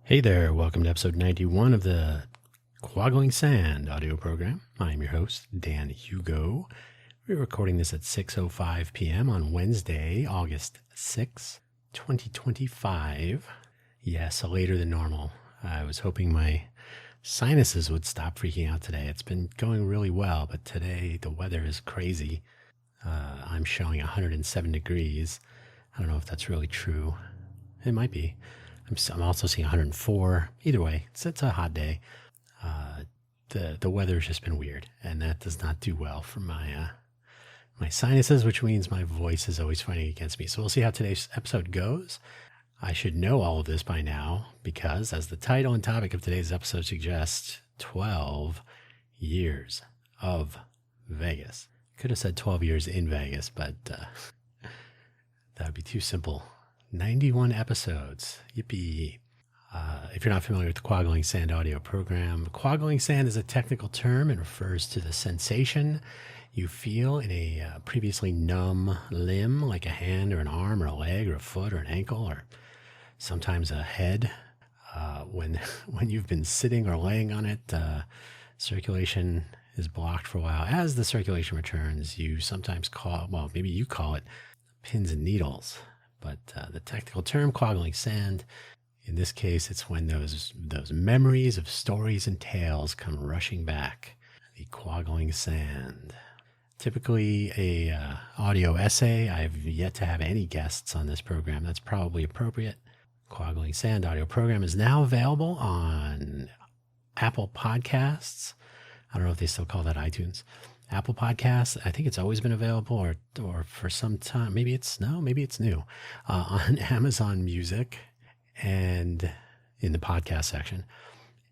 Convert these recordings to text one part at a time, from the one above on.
Hey there, welcome to episode 91 of the Quaggling Sand audio program. I'm your host, Dan Hugo. We're recording this at 6:05 p.m. on Wednesday, August 6, 2025. Yes, later than normal. I was hoping my sinuses would stop freaking out today. It's been going really well, but today the weather is crazy. I'm showing 107 degrees. I don't know if that's really true. It might be. I'm also seeing 104. Either way, it's a hot day. The weather's just been weird, and that does not do well for my sinuses, which means my voice is always fighting against me. So we'll see how today's episode goes. I should know all of this by now because, as the title and topic of today's episode suggests, 12 years of Vegas. Could have said 12 years in Vegas, but that would be too simple. 91 episodes. Yippee. If you're not familiar with the Quaggling Sand audio program, quaggling sand is a technical term and refers to the sensation you feel in a previously numb limb, like a hand or an arm or a leg or a foot or an ankle or sometimes a head. When you've been sitting or laying on it, circulation is blocked for a while. As the circulation returns, you sometimes maybe you call it pins and needles. But the technical term, quaggling sand, in this case, it's when those memories of stories and tales come rushing back. The quaggling sand. Typically a audio essay. I've yet to have any guests on this program. That's probably appropriate. Quaggling Sand audio program is now available on Apple Podcasts. I don't know if they still call that iTunes. Apple Podcasts, I think it's always been available, or for some time, maybe it's new, on Amazon Music and in the podcast section.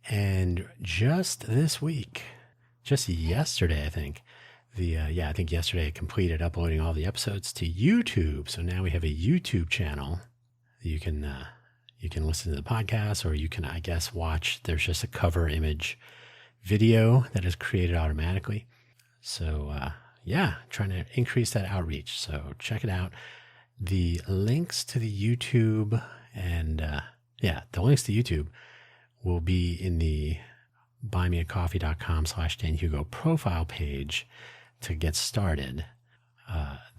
And just this week, just yesterday, I think, I think yesterday I completed uploading all the episodes to YouTube. So now we have a YouTube channel. You can listen to the podcast, or you can, I guess, watch. There's just a cover image video that is created automatically. So, trying to increase that outreach. So check it out. The links to the YouTube the links to YouTube will be in the buymeacoffee.com/DanHugo profile page to get started.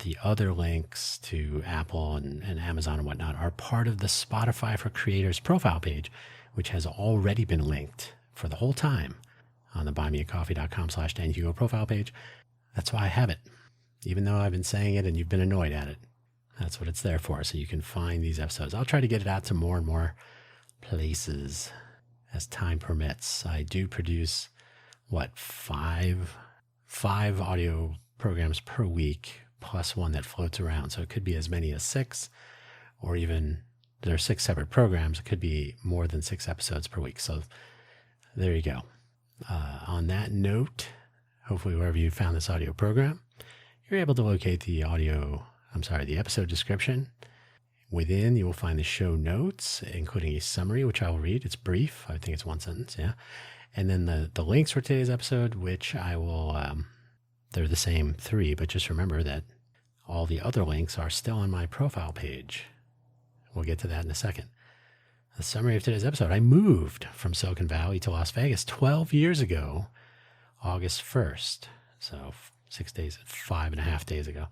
The other links to Apple and Amazon and whatnot are part of the Spotify for Creators profile page, which has already been linked for the whole time on the buymeacoffee.com/DanHugo profile page. That's why I have it. Even though I've been saying it and you've been annoyed at it. That's what it's there for, so you can find these episodes. I'll try to get it out to more and more places as time permits. I do produce, five audio programs per week, plus one that floats around. So it could be as many as 6, or even there are 6 separate programs. It could be more than 6 episodes per week. So there you go. On that note, hopefully wherever you found this audio program, you're able to locate the episode description. Within, you will find the show notes, including a summary, which I will read. It's brief. I think it's 1 sentence, yeah. And then the links for today's episode, which I will, they're the same 3, but just remember that all the other links are still on my profile page. We'll get to that in a second. The summary of today's episode. I moved from Silicon Valley to Las Vegas 12 years ago, August 1st. So 5.5 days ago.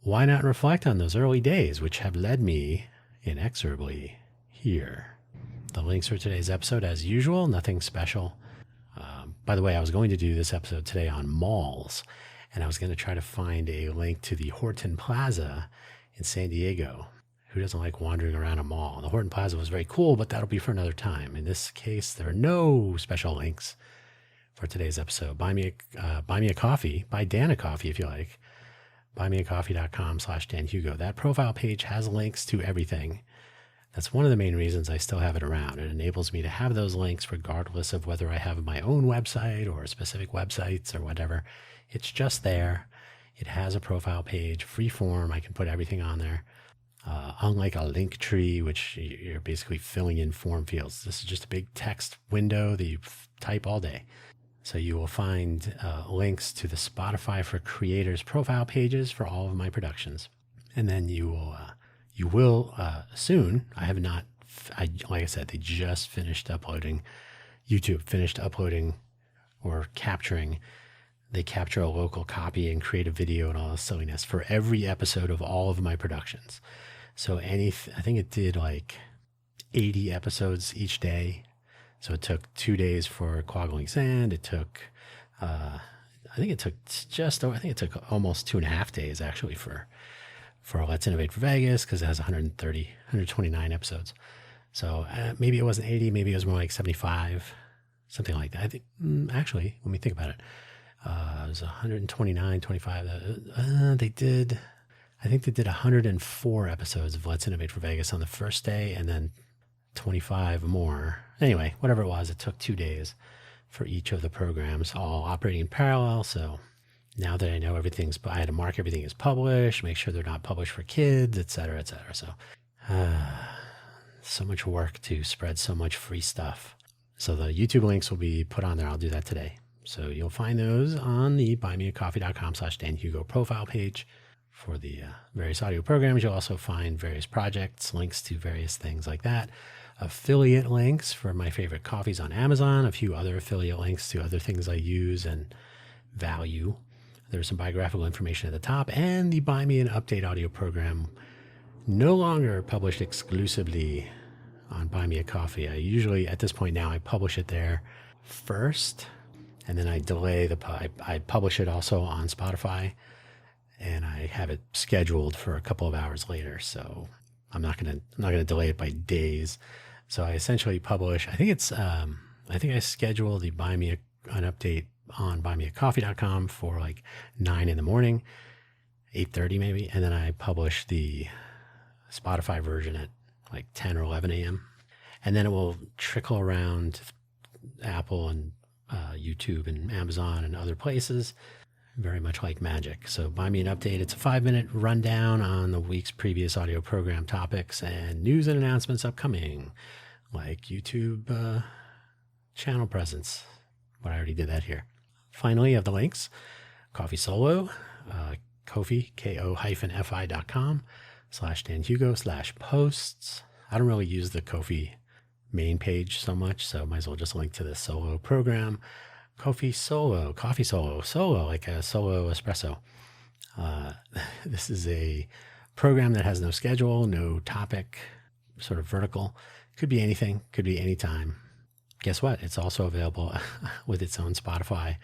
Why not reflect on those early days, which have led me inexorably here? The links for today's episode, as usual, nothing special. By the way, I was going to do this episode today on malls, and I was going to try to find a link to the Horton Plaza in San Diego. Who doesn't like wandering around a mall? The Horton Plaza was very cool, but that'll be for another time. In this case, there are no special links for today's episode. Buy me a coffee. Buy Dan a coffee if you like. Buymeacoffee.com/DanHugo. That profile page has links to everything. That's one of the main reasons I still have it around. It enables me to have those links regardless of whether I have my own website or specific websites or whatever. It's just there. It has a profile page, free form. I can put everything on there. Unlike a link tree, which you're basically filling in form fields. This is just a big text window that you type all day. So you will find links to the Spotify for Creators profile pages for all of my productions. And then you will soon, I have not like I said, they just finished uploading. YouTube finished uploading or capturing. They capture a local copy and create a video and all this silliness for every episode of all of my productions. So I think it did like 80 episodes each day. So it took 2 days for Quaggling Sand. It took, I think it took almost 2.5 days actually for Let's Innovate for Vegas, because it has 129 episodes. So maybe it wasn't 80, maybe it was more like 75, something like that. I think, actually, when we think about it, it was 129, 25. I think they did 104 episodes of Let's Innovate for Vegas on the first day, and then 25 more. Anyway, whatever it was, it took 2 days for each of the programs, all operating in parallel. So now that I know I had to mark everything as published, make sure they're not published for kids, et cetera, et cetera. So, so much work to spread so much free stuff. So the YouTube links will be put on there. I'll do that today. So you'll find those on the buymeacoffee.com/DanHugo profile page for the various audio programs. You'll also find various projects, links to various things like that, affiliate links for my favorite coffees on Amazon, a few other affiliate links to other things I use and value. There's some biographical information at the top, and the Buy Me an Update audio program, no longer published exclusively on Buy Me a Coffee. I usually, at this point now, I publish it there first, and then I delay I publish it also on Spotify, and I have it scheduled for a couple of hours later. So I'm not gonna delay it by days. So I essentially publish. I think I schedule the Buy Me an Update on buymeacoffee.com for like 9 in the morning, 8:30 maybe, and then I publish the Spotify version at like 10 or 11 a.m. And then it will trickle around Apple and YouTube and Amazon and other places, very much like magic. So Buy Me an Update, it's a 5-minute rundown on the week's previous audio program topics and news and announcements upcoming, like YouTube channel presence. But I already did that here. Finally, you have the links. Coffee Solo, Ko-fi, ko-fi.com/DanHugo/posts. I don't really use the Ko-fi main page so much, so might as well just link to the solo program. Coffee Solo, like a solo espresso. This is a program that has no schedule, no topic, sort of vertical. Could be anything, could be anytime. Guess what? It's also available with its own Spotify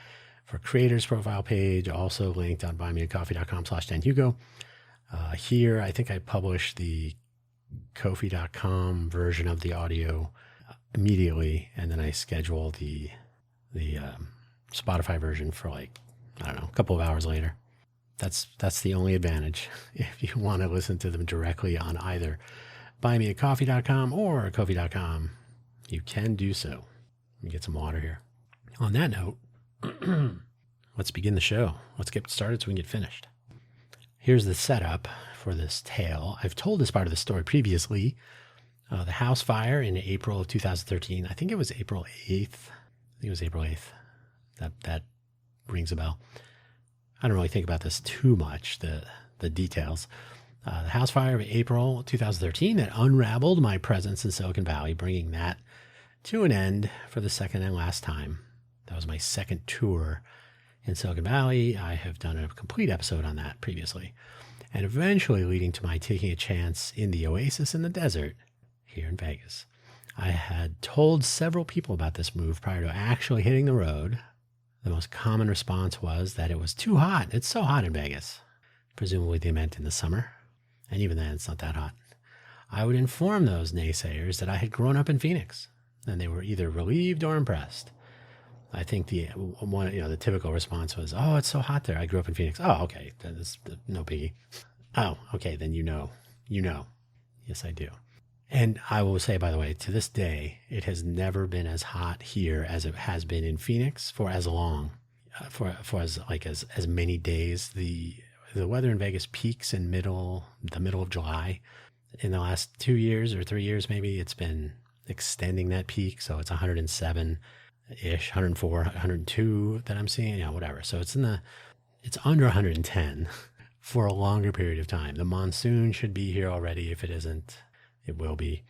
for creators profile page, also linked on buymeacoffee.com/DanHugo. Here, I think I published the Ko-fi.com version of the audio immediately, and then I schedule the Spotify version for like, I don't know, a couple of hours later. That's the only advantage. If you want to listen to them directly on either buymeacoffee.com or Ko-fi.com, you can do so. Let me get some water here. On that note, let's begin the show. Let's get started so we can get finished. Here's the setup for this tale. I've told this part of the story previously. The house fire in April of 2013. I think it was April 8th. That rings a bell. I don't really think about this too much, the details. The house fire of April 2013 that unraveled my presence in Silicon Valley, bringing that to an end for the second and last time. That was my second tour in Silicon Valley. I have done a complete episode on that previously, and eventually leading to my taking a chance in the oasis in the desert here in Vegas. I had told several people about this move prior to actually hitting the road. The most common response was that it was too hot. It's so hot in Vegas. Presumably they meant in the summer. And even then, it's not that hot. I would inform those naysayers that I had grown up in Phoenix, and they were either relieved or impressed. I think the typical response was, "Oh, it's so hot there. I grew up in Phoenix." "Oh, okay, that's no biggie." "Oh, okay, then you know." Yes, I do. And I will say, by the way, to this day, it has never been as hot here as it has been in Phoenix for as long, for as many days. The weather in Vegas peaks in the middle of July. In the last 2 years or 3 years, maybe, it's been extending that peak. So it's 107-ish, 104, 102 that I'm seeing, whatever. So it's under 110 for a longer period of time. The monsoon should be here already. If it isn't, it will be.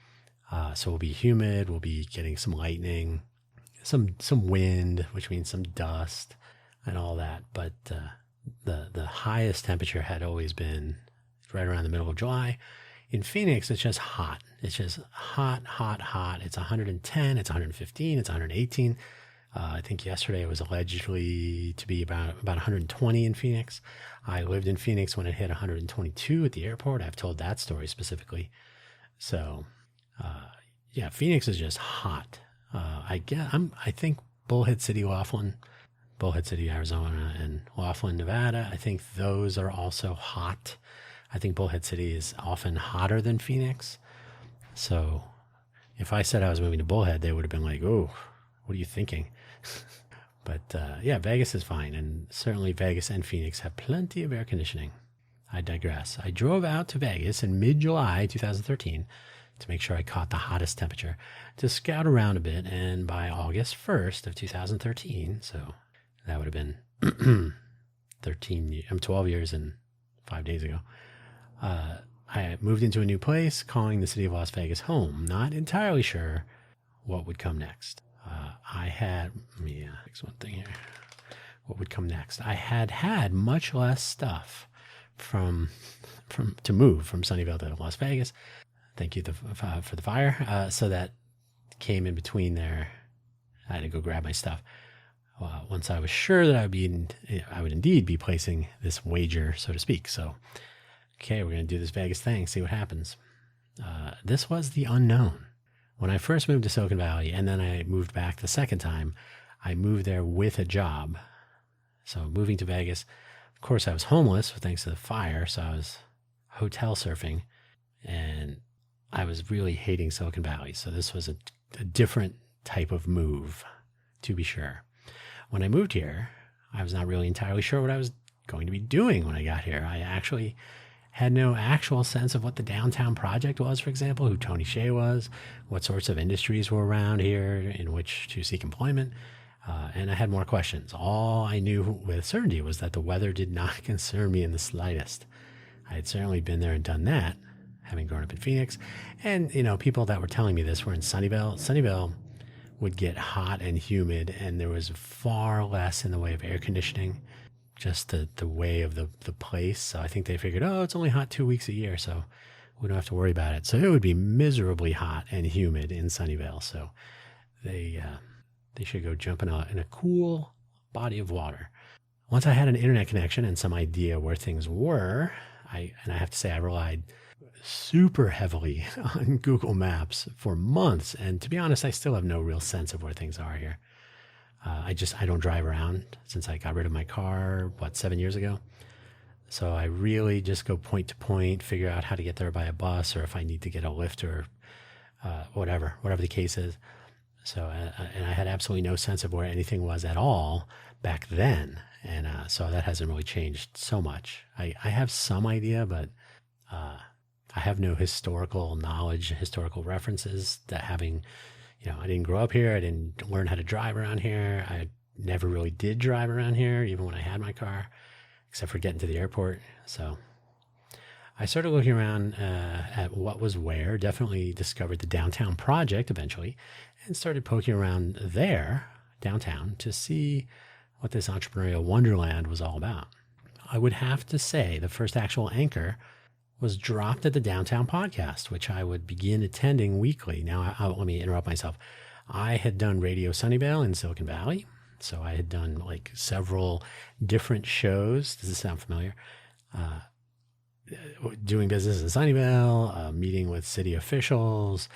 So we'll be humid. We'll be getting some lightning, some wind, which means some dust and all that. But the highest temperature had always been right around the middle of July. In Phoenix, it's just hot. It's just hot, hot, hot. It's 110, it's 115, it's 118. I think yesterday it was allegedly to be about 120 in Phoenix. I lived in Phoenix when it hit 122 at the airport. I've told that story specifically. So, yeah, Phoenix is just hot. I think Bullhead City, Arizona, and Laughlin, Nevada, I think those are also hot. I think Bullhead City is often hotter than Phoenix. So if I said I was moving to Bullhead, they would have been like, oh, what are you thinking? But yeah, Vegas is fine. And certainly Vegas and Phoenix have plenty of air conditioning. I digress. I drove out to Vegas in mid-July 2013 to make sure I caught the hottest temperature, to scout around a bit. And by August 1st of 2013, so that would have been 12 years and 5 days ago, I moved into a new place, calling the city of Las Vegas home. Not entirely sure what would come next. Let me fix one thing here. What would come next? I had much less stuff to move from Sunnyvale to Las Vegas. Thank you for the fire. So that came in between there. I had to go grab my stuff. Once I was sure that I would indeed be placing this wager, so to speak. So, okay, we're going to do this Vegas thing, see what happens. This was the unknown. When I first moved to Silicon Valley, and then I moved back the second time, I moved there with a job. So moving to Vegas, of course, I was homeless thanks to the fire, so I was hotel surfing, and I was really hating Silicon Valley. So this was a different type of move, to be sure. When I moved here, I was not really entirely sure what I was going to be doing when I got here. I actually had no actual sense of what the downtown project was, for example, who Tony Hsieh was, what sorts of industries were around here in which to seek employment. And I had more questions. All I knew with certainty was that the weather did not concern me in the slightest. I had certainly been there and done that, having grown up in Phoenix. And, people that were telling me this were in Sunnyvale. Sunnyvale would get hot and humid, and there was far less in the way of air conditioning, just the way of the place. So I think they figured, it's only hot 2 weeks a year, so we don't have to worry about it. So it would be miserably hot and humid in Sunnyvale. So they should go jumping out in a cool body of water. Once I had an internet connection and some idea where things were, I have to say I relied super heavily on Google Maps for months. And to be honest, I still have no real sense of where things are here. I don't drive around since I got rid of my car, 7 years ago. So I really just go point to point, figure out how to get there by a bus, or if I need to get a lift or whatever the case is. So, and I had absolutely no sense of where anything was at all back then. And so that hasn't really changed so much. I have some idea, but I have no historical knowledge, historical references that having, I didn't grow up here. I didn't learn how to drive around here. I never really did drive around here, even when I had my car, except for getting to the airport. So I started looking around at what was where, definitely discovered the downtown project eventually, and started poking around there, downtown, to see what this entrepreneurial wonderland was all about. I would have to say the first actual anchor was dropped at the Downtown Podcast, which I would begin attending weekly. Now, let me interrupt myself. I had done Radio Sunnyvale in Silicon Valley, so I had done several different shows. Does this sound familiar? Doing business in Sunnyvale, meeting with city officials.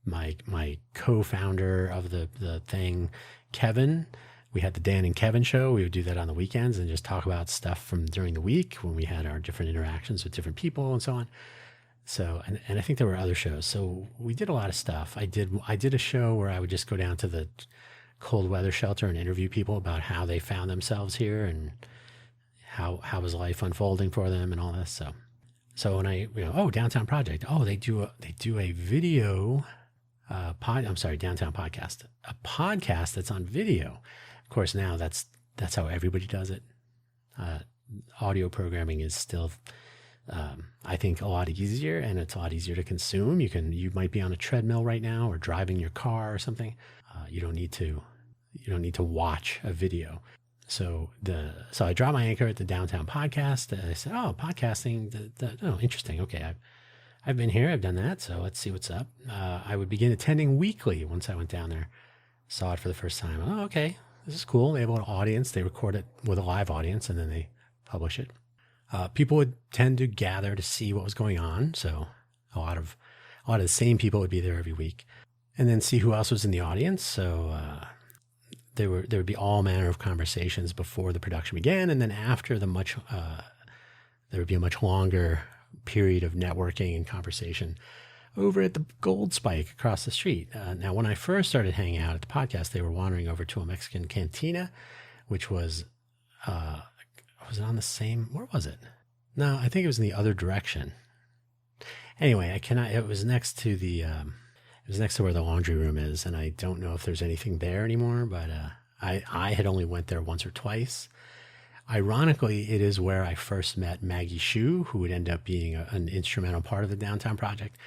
My co-founder of the thing, Kevin. We had the Dan and Kevin show. We would do that on the weekends and just talk about stuff from during the week when we had our different interactions with different people and so on. So, and I think there were other shows. So we did a lot of stuff. I did a show where I would just go down to the cold weather shelter and interview people about how they found themselves here and how was life unfolding for them and all this. So when I, Downtown Project, they do a video Downtown Podcast, a podcast that's on video. Of course, now that's how everybody does it. Audio programming is still I think a lot easier, and it's a lot easier to consume. You might be on a treadmill right now or driving your car or something. You don't need to watch a video. So I dropped my anchor at the Downtown Podcast. I said, "Oh, podcasting. Oh, interesting. Okay, I've been here. I've done that. So let's see what's up." I would begin attending weekly once I went down there. Saw it for the first time. Oh, okay, this is cool. They have an audience. They record it with a live audience, and then they publish it. People would tend to gather to see what was going on. So a lot of the same people would be there every week, and then see who else was in the audience. So there would be all manner of conversations before the production began, and then after there would be a much longer period of networking and conversation over at the Gold Spike across the street. Now, when I first started hanging out at the podcast, they were wandering over to a Mexican cantina, which was it on the same, where was it? No, I think it was in the other direction. Anyway, it was next to where the laundry room is, and I don't know if there's anything there anymore, but I had only went there once or twice. Ironically, it is where I first met Maggie Hsu, who would end up being an instrumental part of the Downtown Project.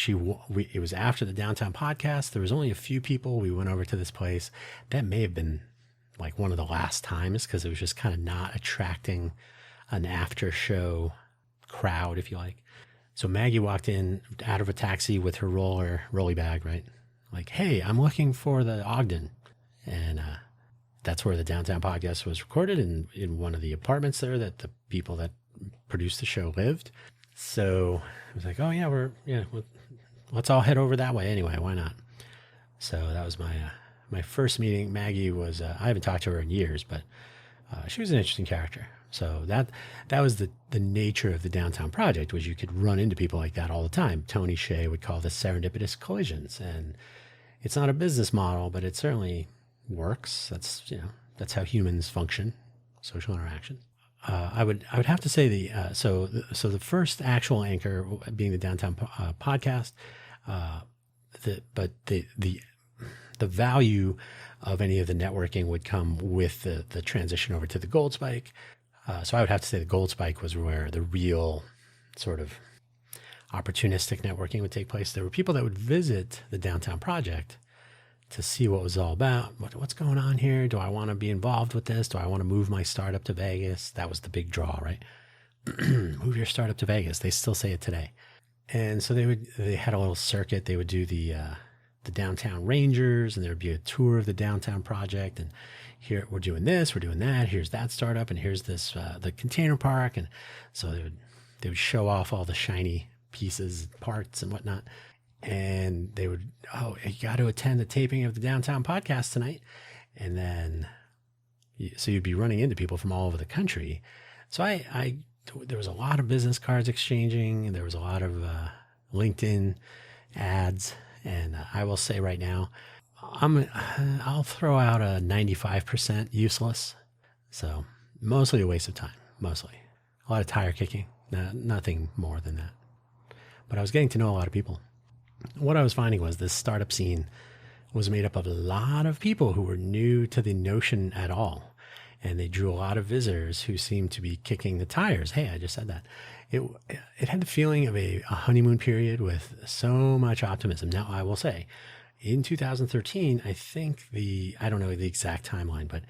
It was after the Downtown Podcast. There was only a few people. We went over to this place. That may have been like one of the last times, because it was just kind of not attracting an after show crowd, if you like. So Maggie walked in out of a taxi with her rolly bag, right? Like, "Hey, I'm looking for the Ogden." And that's where the Downtown Podcast was recorded, in one of the apartments there that the people that produced the show lived. So I was like, "Oh yeah, let's all head over that way anyway. Why not?" So that was my first meeting. Maggie was, I haven't talked to her in years, but she was an interesting character. So that was the nature of the Downtown Project, was you could run into people like that all the time. Tony Hsieh would call this serendipitous collisions, and it's not a business model, but it certainly works. That's how humans function, social interaction. I would have to say the first actual anchor being the Downtown Podcast, the value of any of the networking would come with the transition over to the Gold Spike. So I would have to say the Gold Spike was where the real sort of opportunistic networking would take place. There were people that would visit the Downtown Project to see what it was all about. What's going on here? Do I want to be involved with this? Do I want to move my startup to Vegas? That was the big draw, right? Move your startup to Vegas. They still say it today. And so they had a little circuit. They would do the Downtown Rangers, and there would be a tour of the Downtown Project, and here we're doing this, we're doing that, here's that startup, and here's this the container park. And so they would show off all the shiny pieces, parts and whatnot, and they would, "Oh, you got to attend the taping of the Downtown Podcast tonight." And then so you'd be running into people from all over the country. So there was a lot of business cards exchanging, and there was a lot of LinkedIn ads. And I will say right now, I'll throw out a 95% useless. So mostly a waste of time, mostly. A lot of tire kicking, nothing more than that. But I was getting to know a lot of people. What I was finding was this startup scene was made up of a lot of people who were new to the notion at all. And they drew a lot of visitors who seemed to be kicking the tires. Hey, I just said that. It had the feeling of a honeymoon period with so much optimism. Now, I will say, in 2013, I think I don't know the exact timeline, but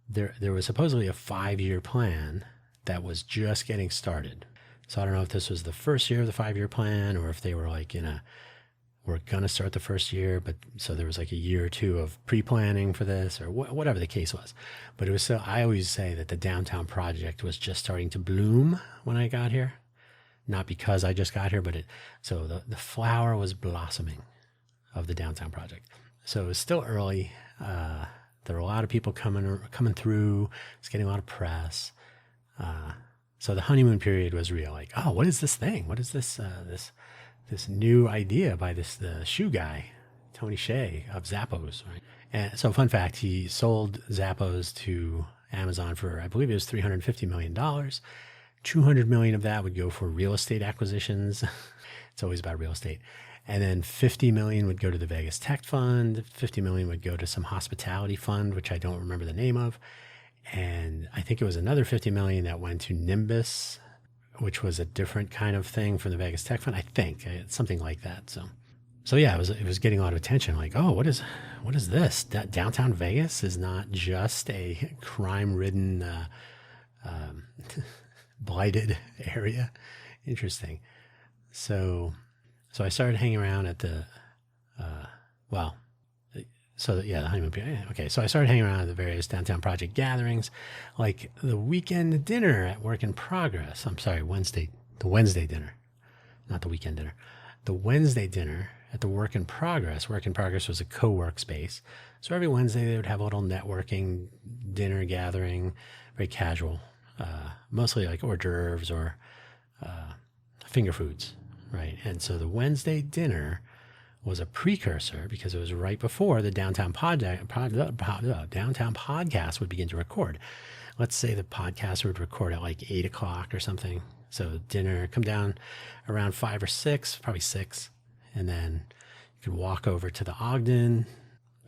there was supposedly a 5-year plan that was just getting started. So I don't know if this was the first year of the 5-year plan, or if they were like we're going to start the first year, but so there was like a year or two of pre-planning for this, or whatever the case was. But it was I always say that the Downtown Project was just starting to bloom when I got here. Not because I just got here, but so the flower was blossoming of the Downtown Project. So it was still early. There were a lot of people coming through. It's getting a lot of press. So the honeymoon period was real. Like, oh, what is this thing? What is this this new idea by the shoe guy, Tony Hsieh of Zappos, right? And so, fun fact, he sold Zappos to Amazon for, I believe it was $350 million. $200 million of that would go for real estate acquisitions. It's always about real estate. And then $50 million would go to the Vegas Tech Fund. $50 million would go to some hospitality fund, which I don't remember the name of. And I think it was another $50 million that went to Nimbus, which was a different kind of thing from the Vegas Tech Fund. I think it's something like that. So yeah, it was getting a lot of attention. Like, oh, what is this? Downtown Vegas is not just a crime-ridden, blighted area. Interesting. So I started hanging around at the, the honeymoon period. Okay, so I started hanging around at the various downtown project gatherings, like the weekend dinner at Work in Progress. I'm sorry, the Wednesday dinner, not the weekend dinner. The Wednesday dinner at the Work in Progress. Work in Progress was a co-work space. So every Wednesday they would have a little networking dinner gathering, very casual, mostly like hors d'oeuvres or finger foods, right? And so the Wednesday dinner was a precursor because it was right before the downtown podcast would begin to record. Let's say the podcast would record at like 8 o'clock or something. So dinner, come down around 5 or 6, probably 6. And then you could walk over to the Ogden,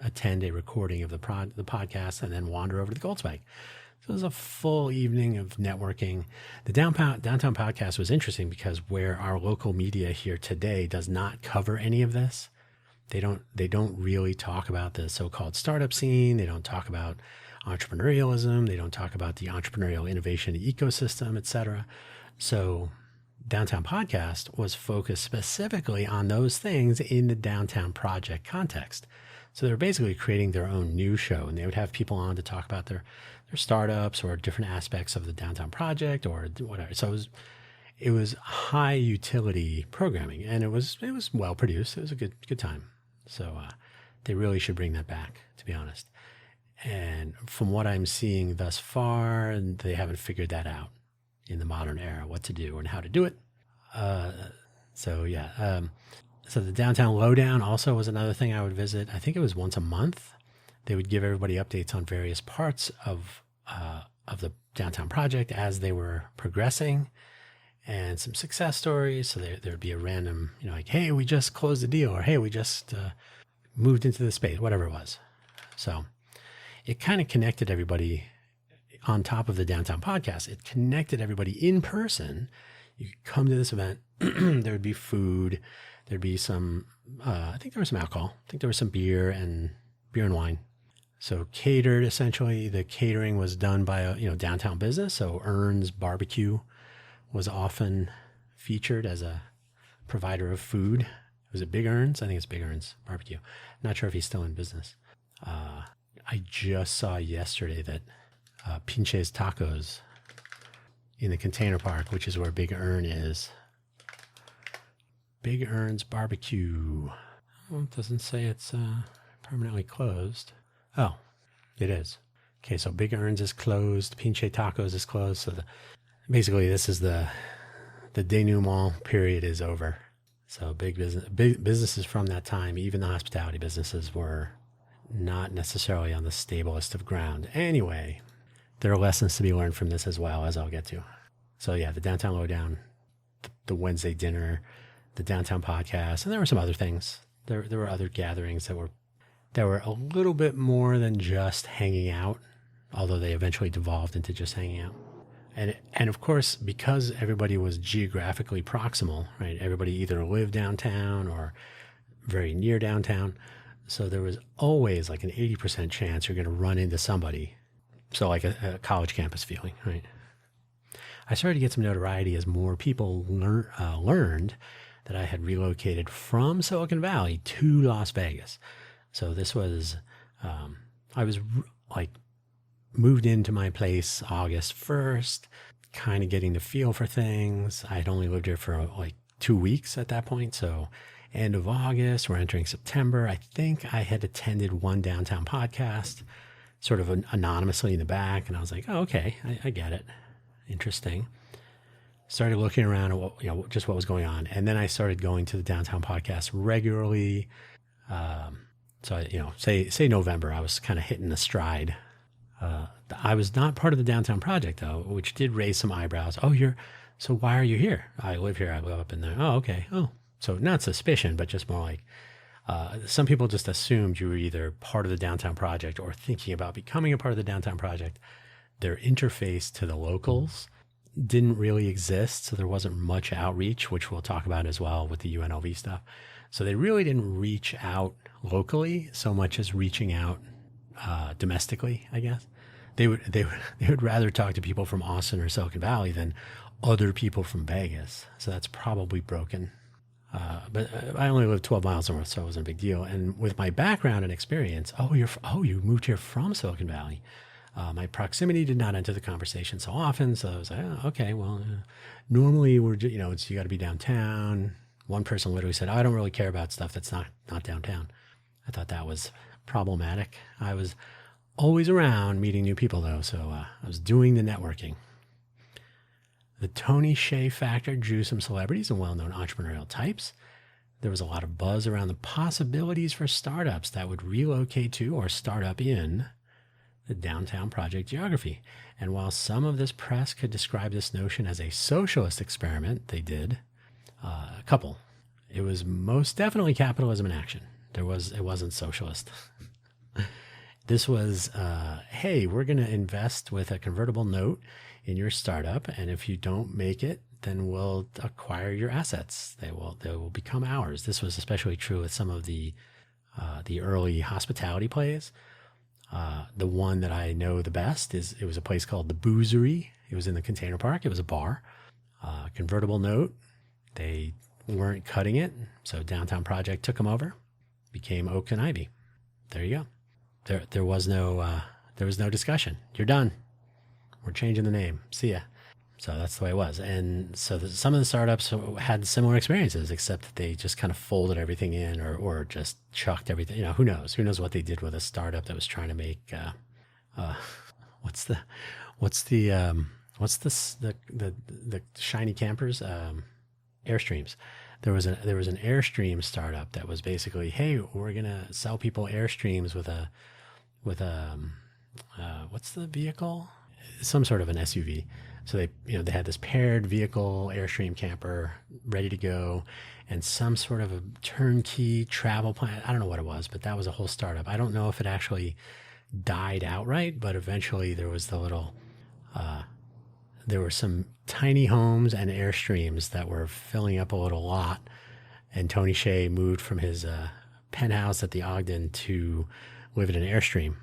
attend a recording of the podcast, and then wander over to the Goldsmike. So it was a full evening of networking. The downtown podcast was interesting because where our local media here today does not cover any of this, they don't really talk about the so-called startup scene. They don't talk about entrepreneurialism. They don't talk about the entrepreneurial innovation ecosystem, et cetera. So Downtown Podcast was focused specifically on those things in the downtown project context. So they were basically creating their own news show, and they would have people on to talk about their startups or different aspects of the downtown project or whatever. So it was high utility programming, and it was well produced. It was a good time. So they really should bring that back, to be honest. And from what I'm seeing thus far, they haven't figured that out in the modern era, what to do and how to do it. So the Downtown Lowdown also was another thing I would visit. I think it was once a month. They would give everybody updates on various parts of the downtown project as they were progressing, and some success stories. So there would be a random, like, hey, we just closed the deal, or hey, we just moved into the space, whatever it was. So it kind of connected everybody. On top of the Downtown Podcast, it connected everybody in person. You could come to this event. There would be food. There'd be some, I think there was some alcohol. I think there was some beer and wine. So catered, essentially, the catering was done by a downtown business. So Ern's Barbecue was often featured as a provider of food. Was it Big Ern's? I think it's Big Ern's Barbecue. Not sure if he's still in business. I just saw yesterday that Pinche's Tacos in the Container Park, which is where Big Ern is. Big Ern's Barbecue. Well, it doesn't say it's permanently closed. Oh, it is. Okay, so Big Ern's is closed. Pinche Tacos is closed. So basically, this is the denouement period is over. So big businesses from that time, even the hospitality businesses, were not necessarily on the stablest of ground. Anyway, there are lessons to be learned from this as well, as I'll get to. So yeah, the Downtown Lowdown, the Wednesday dinner, the Downtown Podcast, and there were some other things. There were other gatherings that were a little bit more than just hanging out, although they eventually devolved into just hanging out. And of course, because everybody was geographically proximal, right? Everybody either lived downtown or very near downtown. So there was always like an 80% chance you're going to run into somebody. So like a college campus feeling, right? I started to get some notoriety as more people learned that I had relocated from Silicon Valley to Las Vegas. So this was, I was like moved into my place August 1st, kind of getting the feel for things. I had only lived here for like 2 weeks at that point. So end of August, we're entering September. I think I had attended one downtown podcast, sort of anonymously in the back. And I was like, oh, okay, I get it. Interesting. Started looking around at what, just what was going on. And then I started going to the downtown podcast regularly. So, say November, I was kind of hitting the stride. I was not part of the downtown project though, which did raise some eyebrows. Oh, so why are you here? I live here. I live up in there. Oh, okay. Oh, so not suspicion, but just more like, some people just assumed you were either part of the downtown project or thinking about becoming a part of the downtown project. Their interface to the locals didn't really exist, so there wasn't much outreach, which we'll talk about as well with the UNLV stuff. So they really didn't reach out locally so much as reaching out domestically, I guess. They would rather talk to people from Austin or Silicon Valley than other people from Vegas. So that's probably broken. But I only lived 12 miles north, so it wasn't a big deal. And with my background and experience, you moved here from Silicon Valley. My proximity did not enter the conversation so often. So I was like, oh, okay, well, normally we're, you got to be downtown. One person literally said, I don't really care about stuff that's not downtown. I thought that was problematic. I was always around meeting new people, though, so I was doing the networking. The Tony Hsieh factor drew some celebrities and well-known entrepreneurial types. There was a lot of buzz around the possibilities for startups that would relocate to or start up in the downtown project geography. And while some of this press could describe this notion as a socialist experiment, they did. A couple. It was most definitely capitalism in action. It wasn't socialist. This was, hey, we're going to invest with a convertible note in your startup, and if you don't make it, then we'll acquire your assets. They will become ours. This was especially true with some of the early hospitality plays. The one that I know the best it was a place called the Boozery. It was in the Container Park. It was a bar. Convertible note. They weren't cutting it, so Downtown Project took them over. Became Oak and Ivy. There you go. There was no discussion. You're done. We're changing the name. See ya. So that's the way it was. And so some of the startups had similar experiences, except that they just kind of folded everything in or just chucked everything. Who knows? Who knows what they did with a startup that was trying to make what's the shiny campers? Airstreams. There was an Airstream startup that was basically, hey, we're gonna sell people Airstreams with a what's the vehicle? Some sort of an SUV. So they had this paired vehicle Airstream camper ready to go, and some sort of a turnkey travel plan. I don't know what it was, but that was a whole startup. I don't know if it actually died outright, but eventually there was there were some tiny homes and Airstreams that were filling up a little lot. And Tony Hsieh moved from his penthouse at the Ogden to live in an Airstream.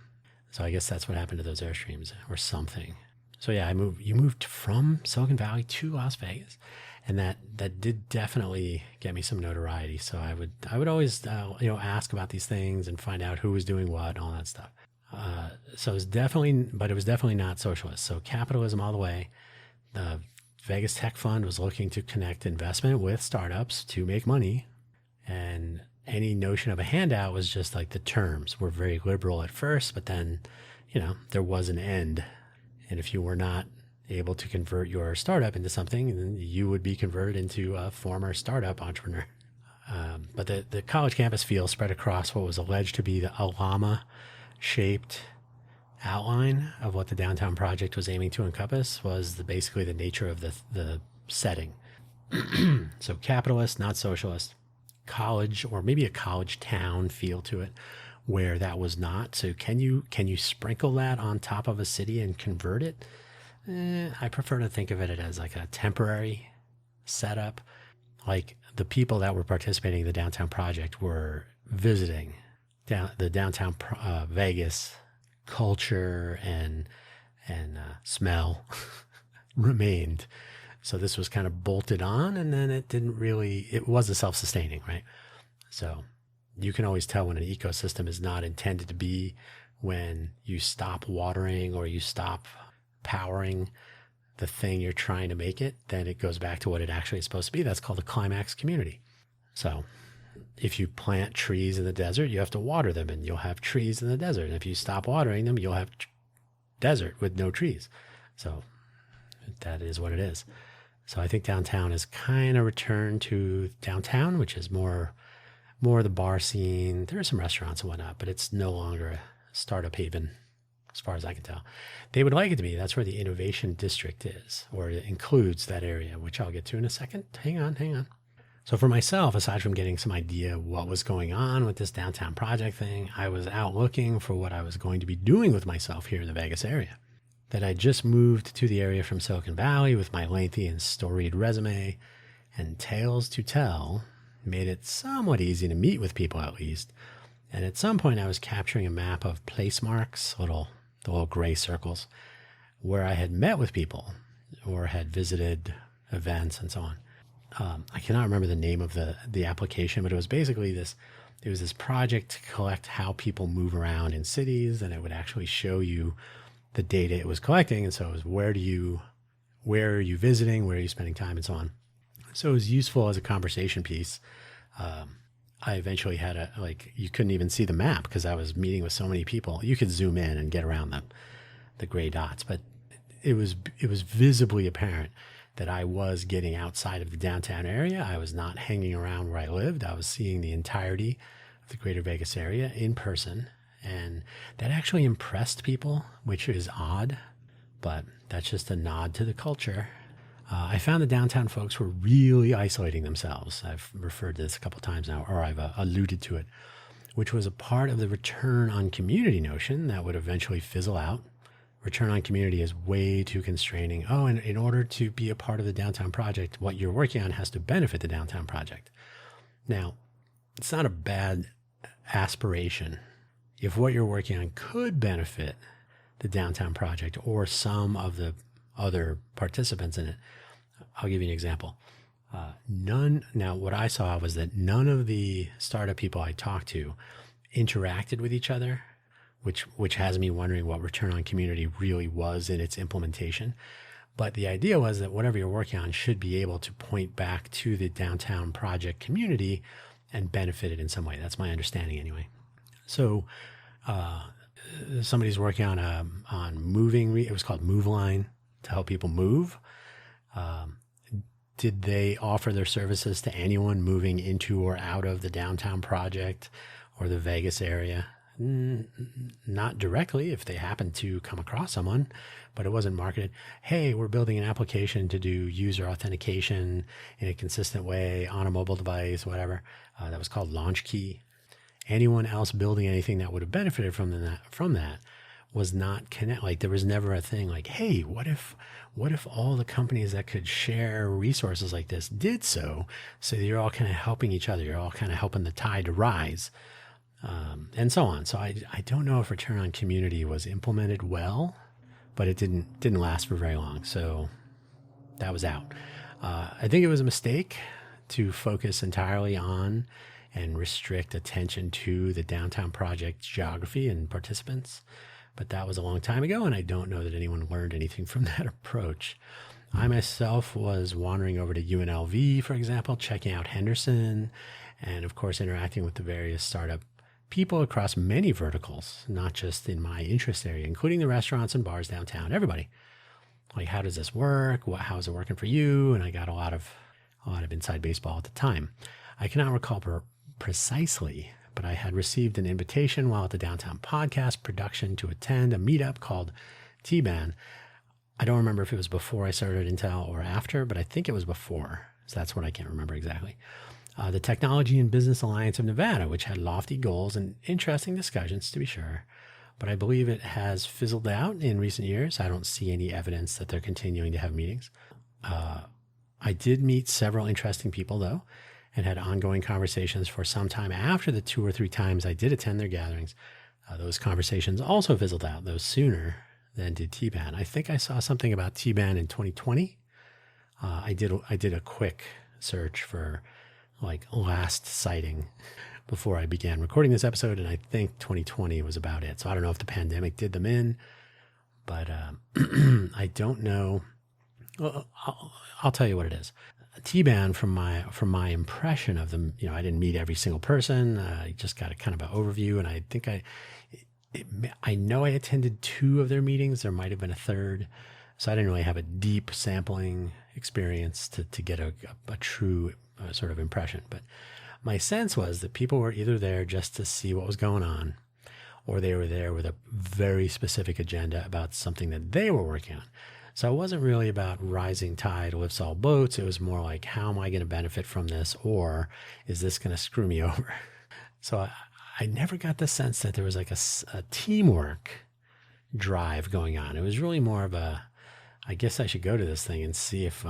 So I guess that's what happened to those Airstreams or something. So yeah, you moved from Silicon Valley to Las Vegas, and that did definitely get me some notoriety. So I would always ask about these things and find out who was doing what and all that stuff. So it was definitely not socialist. So capitalism all the way. The Vegas Tech Fund was looking to connect investment with startups to make money, and any notion of a handout was just like the terms were very liberal at first, but then, there was an end. And if you were not able to convert your startup into something, then you would be converted into a former startup entrepreneur. But the college campus feel spread across what was alleged to be the llama-shaped outline of what the downtown project was aiming to encompass was basically the nature of the setting. So capitalist, not socialist, college, or maybe a college town feel to it, where that was not. So can you sprinkle that on top of a city and convert it? I prefer to think of it as like a temporary setup. Like the people that were participating in the downtown project were visiting the downtown Vegas culture and smell remained. So this was kind of bolted on, and then it wasn't self-sustaining, right? So you can always tell when an ecosystem is not intended to be when you stop watering or you stop powering the thing you're trying to make it, then it goes back to what it actually is supposed to be. That's called a climax community. So if you plant trees in the desert, you have to water them, and you'll have trees in the desert. And if you stop watering them, you'll have desert with no trees. So that is what it is. So I think downtown has kind of returned to downtown, which is more the bar scene. There are some restaurants and whatnot, but it's no longer a startup haven, as far as I can tell. They would like it to be. That's where the innovation district is, or it includes that area, which I'll get to in a second. Hang on. So for myself, aside from getting some idea what was going on with this downtown project thing, I was out looking for what I was going to be doing with myself here in the Vegas area. that I just moved to the area from Silicon Valley with my lengthy and storied resume and tales to tell made it somewhat easy to meet with people at least. And at some point I was capturing a map of place marks, the little gray circles, where I had met with people or had visited events and so on. I cannot remember the name of the application, but it was basically this. It was this project to collect how people move around in cities, and it would actually show you the data it was collecting. And so it was where are you visiting, where are you spending time, and so on. So it was useful as a conversation piece. I eventually had you couldn't even see the map because I was meeting with so many people. You could zoom in and get around the gray dots, but it was visibly apparent that I was getting outside of the downtown area. I was not hanging around where I lived. I was seeing the entirety of the greater Vegas area in person. And that actually impressed people, which is odd, but that's just a nod to the culture. I found the downtown folks were really isolating themselves. I've referred to this a couple of times now, or I've alluded to it, which was a part of the return on community notion that would eventually fizzle out. Return on community is way too constraining. Oh, and in order to be a part of the downtown project, what you're working on has to benefit the downtown project. Now, it's not a bad aspiration. If what you're working on could benefit the downtown project or some of the other participants in it, I'll give you an example. Now, what I saw was that none of the startup people I talked to interacted with each other, which has me wondering what return on community really was in its implementation. But the idea was that whatever you're working on should be able to point back to the downtown project community and benefit it in some way. That's my understanding anyway. So somebody's working on moving. It was called MoveLine to help people move. Did they offer their services to anyone moving into or out of the downtown project or the Vegas area? Not directly if they happened to come across someone, but it wasn't marketed. Hey, we're building an application to do user authentication in a consistent way on a mobile device, whatever. That was called LaunchKey. Anyone else building anything that would have benefited from that was not connect. Like there was never a thing like, hey, what if all the companies that could share resources like this did so you're all kind of helping each other. You're all kind of helping the tide to rise. And so on. So I don't know if return on community was implemented well, but it didn't last for very long. So that was out. I think it was a mistake to focus entirely on and restrict attention to the downtown project geography and participants. But that was a long time ago, and I don't know that anyone learned anything from that approach. I myself was wandering over to UNLV, for example, checking out Henderson, and of course interacting with the various startup people across many verticals, not just in my interest area, including the restaurants and bars downtown, everybody. Like, how does this work? How is it working for you? And I got a lot of inside baseball at the time. I cannot recall precisely, but I had received an invitation while at the Downtown Podcast production to attend a meetup called T-Ban. I don't remember if it was before I started Intel or after, but I think it was before. So that's what I can't remember exactly. The Technology and Business Alliance of Nevada, which had lofty goals and interesting discussions, to be sure. But I believe it has fizzled out in recent years. I don't see any evidence that they're continuing to have meetings. I did meet several interesting people, though, and had ongoing conversations for some time after the 2 or 3 times I did attend their gatherings. Those conversations also fizzled out, though sooner than did T-Ban. I think I saw something about T-Ban in 2020. I did a quick search for like last sighting before I began recording this episode, and I think 2020 was about it. So I don't know if the pandemic did them in, but I don't know. Well, I'll tell you what it is. T-Ban, from my impression of them, I didn't meet every single person. I just got a kind of an overview, and I think I know I attended 2 of their meetings. There might have been a third, so I didn't really have a deep sampling experience to get a true sort of impression. But my sense was that people were either there just to see what was going on, or they were there with a very specific agenda about something that they were working on. So it wasn't really about rising tide lifts all boats. It was more like, how am I going to benefit from this? Or is this going to screw me over? So I never got the sense that there was like a teamwork drive going on. It was really more of a, I guess I should go to this thing and see if,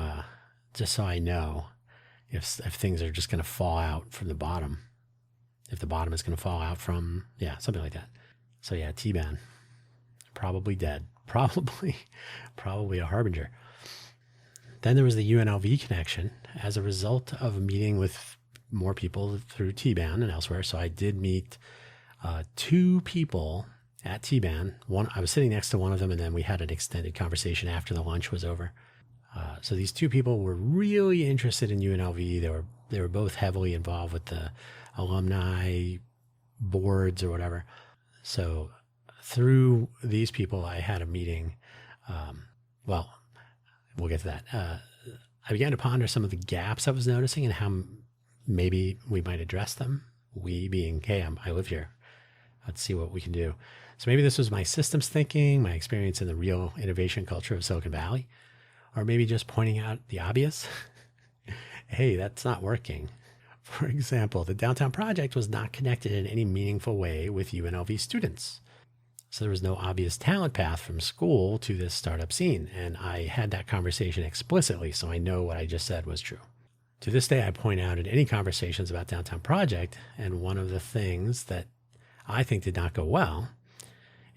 just so I know if things are just going to fall out from the bottom. If the bottom is going to fall out from, yeah, something like that. So yeah, T-Ban, probably dead. Probably a harbinger. Then there was the UNLV connection as a result of meeting with more people through T-Ban and elsewhere. So I did meet 2 people at T-Ban. One, I was sitting next to one of them, and then we had an extended conversation after the lunch was over. So these 2 people were really interested in UNLV. They were both heavily involved with the alumni boards or whatever. So through these people, I had a meeting. Well, we'll get to that. I began to ponder some of the gaps I was noticing and how maybe we might address them. We being, hey, I live here. Let's see what we can do. So maybe this was my systems thinking, my experience in the real innovation culture of Silicon Valley, or maybe just pointing out the obvious. Hey, that's not working. For example, the downtown project was not connected in any meaningful way with UNLV students. So there was no obvious talent path from school to this startup scene. And I had that conversation explicitly, so I know what I just said was true. To this day, I point out in any conversations about downtown project, and one of the things that I think did not go well,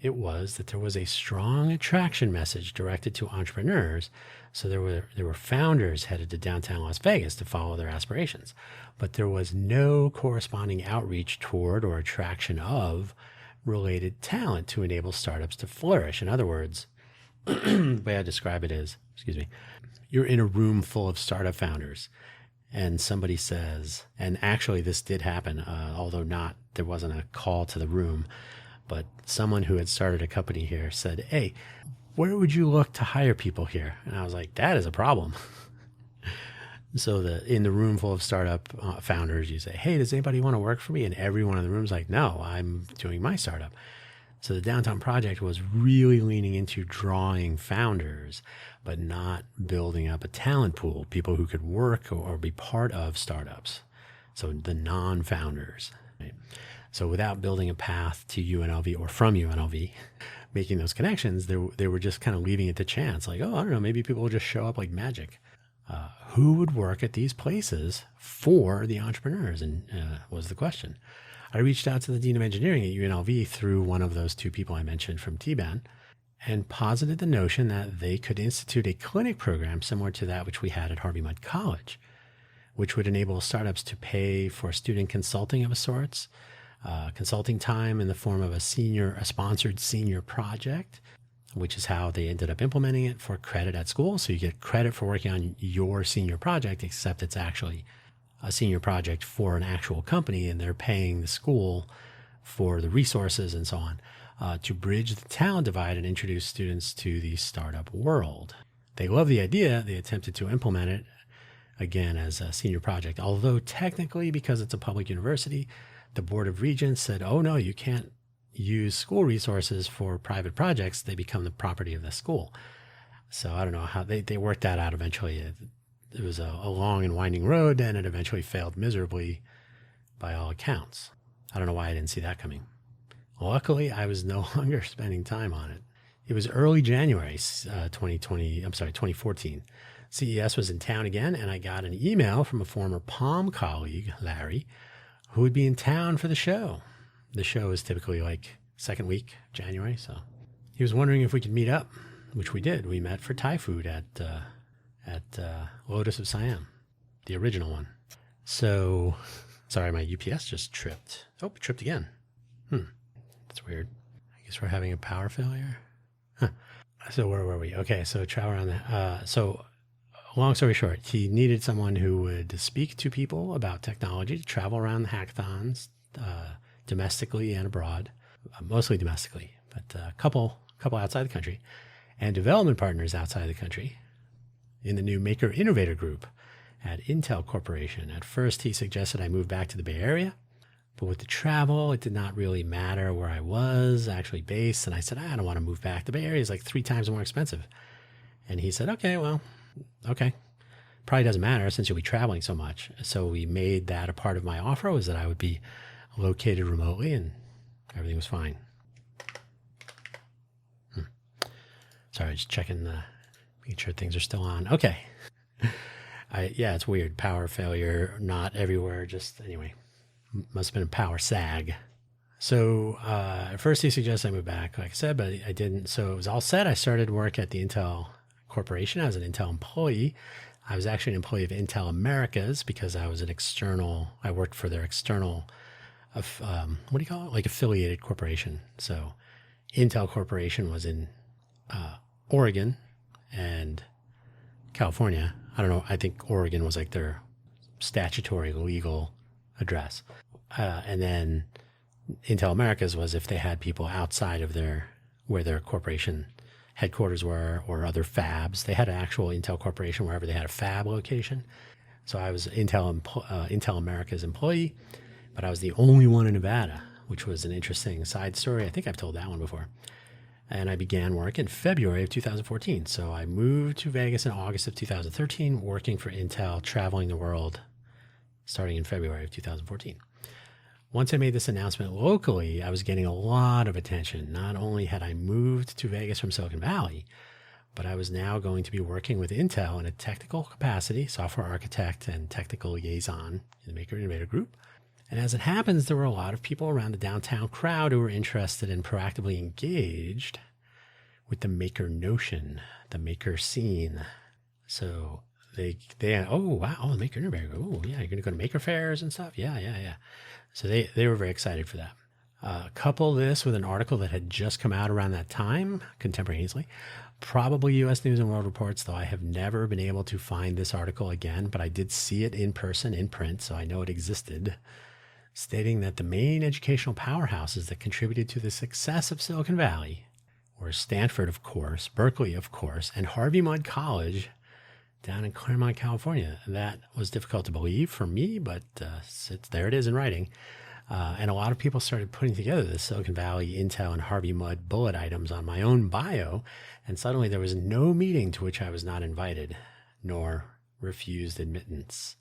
it was that there was a strong attraction message directed to entrepreneurs. So there were founders headed to downtown Las Vegas to follow their aspirations, but there was no corresponding outreach toward or attraction of related talent to enable startups to flourish. In other words, the way I describe it is, you're in a room full of startup founders, and somebody says, and actually this did happen, although there wasn't a call to the room, but someone who had started a company here said, hey, where would you look to hire people here? And I was like, that is a problem. So in the room full of startup founders, you say, hey, does anybody want to work for me? And everyone in the room is like, no, I'm doing my startup. So the downtown project was really leaning into drawing founders, but not building up a talent pool, people who could work or be part of startups. So the non-founders. Right? So without building a path to UNLV or from UNLV, making those connections, they were just kind of leaving it to chance. Like, oh, I don't know, maybe people will just show up like magic. Who would work at these places for the entrepreneurs? And was the question. I reached out to the Dean of Engineering at UNLV through one of those 2 people I mentioned from T-Ban and posited the notion that they could institute a clinic program similar to that which we had at Harvey Mudd College, which would enable startups to pay for student consulting of a sorts, consulting time in the form of a sponsored senior project, which is how they ended up implementing it for credit at school. So you get credit for working on your senior project, except it's actually a senior project for an actual company, and they're paying the school for the resources and so on to bridge the talent divide and introduce students to the startup world. They love the idea. They attempted to implement it, again, as a senior project. Although technically, because it's a public university, the Board of Regents said, oh, no, you can't use school resources for private projects. They become the property of the school. So I don't know how they worked that out eventually. It was a long and winding road, and it eventually failed miserably by all accounts. I don't know why I didn't see that coming. Luckily, I was no longer spending time on it. It was early January 2014. CES was in town again, and I got an email from a former Palm colleague, Larry, who would be in town for the show. The show is typically like second week, January. So he was wondering if we could meet up, which we did. We met for Thai food at Lotus of Siam, the original one. So, sorry, my UPS just tripped. Oh, it tripped again. That's weird. I guess we're having a power failure. Huh. So where were we? Okay, so travel around that. So long story short, he needed someone who would speak to people about technology, to travel around the hackathons, domestically and abroad, mostly domestically, but a couple outside the country, and development partners outside the country in the new Maker Innovator Group at Intel Corporation. At first, he suggested I move back to the Bay Area, but with the travel, it did not really matter where I was actually based. And I said, I don't want to move back. The Bay Area is like 3 times more expensive. And he said, okay. Probably doesn't matter since you'll be traveling so much. So we made that a part of my offer, was that I would be located remotely, and everything was fine. Sorry, just making sure things are still on. Okay. Yeah, it's weird. Power failure, not everywhere. Just anyway, must have been a power sag. So at first he suggested I move back, like I said, but I didn't. So it was all set. I started work at the Intel Corporation as an Intel employee. I was actually an employee of Intel Americas because I was I worked for their external, what do you call it? Like affiliated corporation. So Intel Corporation was in Oregon and California. I don't know. I think Oregon was like their statutory legal address. And then Intel Americas was if they had people outside of where their corporation headquarters were or other fabs. They had an actual Intel Corporation wherever they had a fab location. So I was Intel America's employee, but I was the only one in Nevada, which was an interesting side story. I think I've told that one before. And I began work in February of 2014. So I moved to Vegas in August of 2013, working for Intel, traveling the world, starting in February of 2014. Once I made this announcement locally, I was getting a lot of attention. Not only had I moved to Vegas from Silicon Valley, but I was now going to be working with Intel in a technical capacity, software architect and technical liaison in the Maker Innovator Group. And as it happens, there were a lot of people around the downtown crowd who were interested and proactively engaged with the maker notion, the maker scene. So they oh, wow, the Maker Innovator Group. Oh, yeah, you're going to go to maker fairs and stuff? Yeah. So they were very excited for that. Couple this with an article that had just come out around that time, contemporaneously, probably U.S. News and World Reports, though I have never been able to find this article again, but I did see it in person, in print, so I know it existed, stating that the main educational powerhouses that contributed to the success of Silicon Valley were Stanford, of course, Berkeley, of course, and Harvey Mudd College down in Claremont, California. That was difficult to believe for me, but there it is in writing. And a lot of people started putting together the Silicon Valley, Intel, and Harvey Mudd bullet items on my own bio, and suddenly there was no meeting to which I was not invited, nor refused admittance.